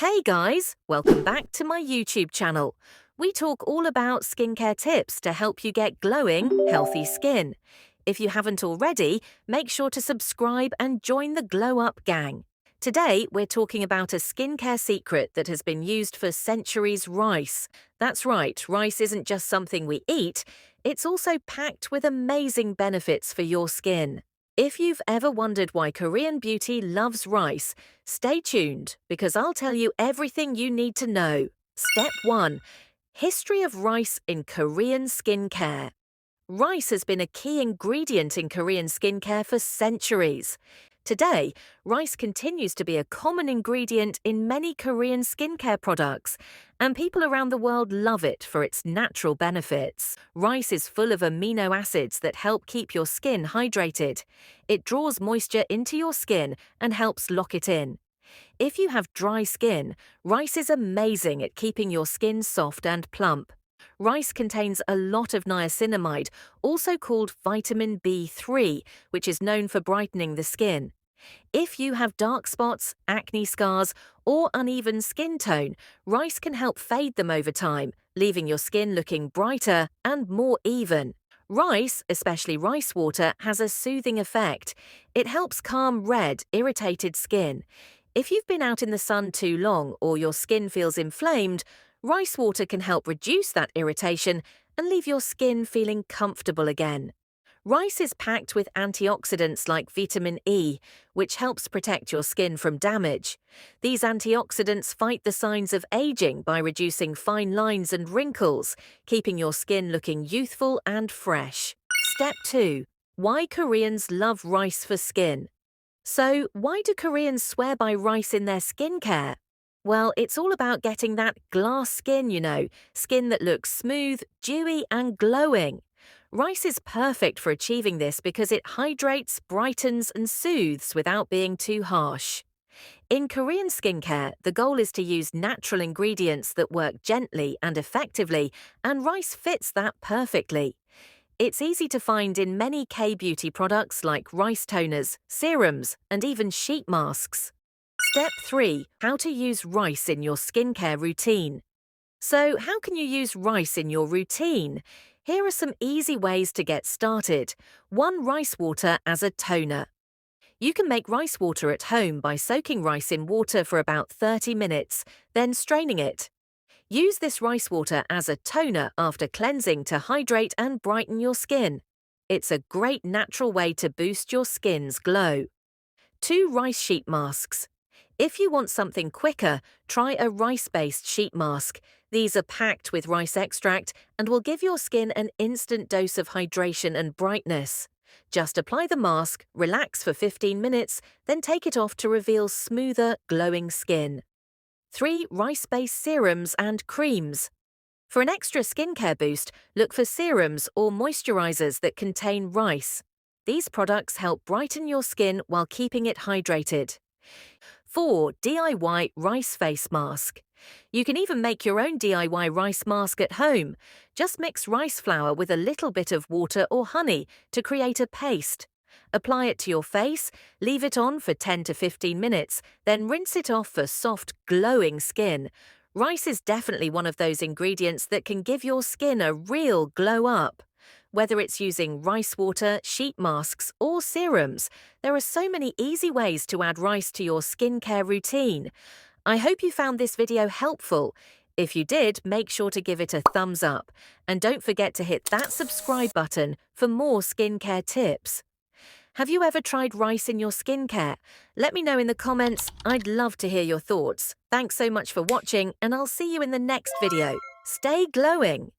Hey guys, welcome back to my YouTube channel. We talk all about skincare tips to help you get glowing, healthy skin. If you haven't already, make sure to subscribe and join the Glow Up gang. Today, we're talking about a skincare secret that has been used for centuries: rice. That's right, rice isn't just something we eat, it's also packed with amazing benefits for your skin. If you've ever wondered why Korean beauty loves rice, stay tuned because I'll tell you everything you need to know. Step 1. History of rice in Korean skincare. Rice has been a key ingredient in Korean skincare for centuries. Today, rice continues to be a common ingredient in many Korean skincare products, and people around the world love it for its natural benefits. Rice is full of amino acids that help keep your skin hydrated. It draws moisture into your skin and helps lock it in. If you have dry skin, rice is amazing at keeping your skin soft and plump. Rice contains a lot of niacinamide, also called vitamin B3, which is known for brightening the skin. If you have dark spots, acne scars, or uneven skin tone, rice can help fade them over time, leaving your skin looking brighter and more even. Rice, especially rice water, has a soothing effect. It helps calm red, irritated skin. If you've been out in the sun too long or your skin feels inflamed, rice water can help reduce that irritation and leave your skin feeling comfortable again. Rice is packed with antioxidants like vitamin E, which helps protect your skin from damage. These antioxidants fight the signs of aging by reducing fine lines and wrinkles, keeping your skin looking youthful and fresh. Step 2. Why Koreans love rice for skin. So, why do Koreans swear by rice in their skincare? Well, it's all about getting that glass skin, skin that looks smooth, dewy, and glowing. Rice is perfect for achieving this because it hydrates, brightens, and soothes without being too harsh. In Korean skincare, the goal is to use natural ingredients that work gently and effectively, and rice fits that perfectly. It's easy to find in many K-beauty products like rice toners, serums, and even sheet masks. Step 3. How to use rice in your skincare routine. So, how can you use rice in your routine? Here are some easy ways to get started. 1. Rice water as a toner. You can make rice water at home by soaking rice in water for about 30 minutes, then straining it. Use this rice water as a toner after cleansing to hydrate and brighten your skin. It's a great natural way to boost your skin's glow. 2. Rice sheet masks. If you want something quicker, try a rice-based sheet mask. These are packed with rice extract and will give your skin an instant dose of hydration and brightness. Just apply the mask, relax for 15 minutes, then take it off to reveal smoother, glowing skin. 3. Rice-based serums and creams. For an extra skincare boost, look for serums or moisturizers that contain rice. These products help brighten your skin while keeping it hydrated. 4. DIY rice face mask. You can even make your own DIY rice mask at home. Just mix rice flour with a little bit of water or honey to create a paste. Apply it to your face, leave it on for 10 to 15 minutes, then rinse it off for soft, glowing skin. Rice is definitely one of those ingredients that can give your skin a real glow up. Whether it's using rice water, sheet masks, or serums, there are so many easy ways to add rice to your skincare routine. I hope you found this video helpful. If you did, make sure to give it a thumbs up. And don't forget to hit that subscribe button for more skincare tips. Have you ever tried rice in your skincare? Let me know in the comments. I'd love to hear your thoughts. Thanks so much for watching, and I'll see you in the next video. Stay glowing!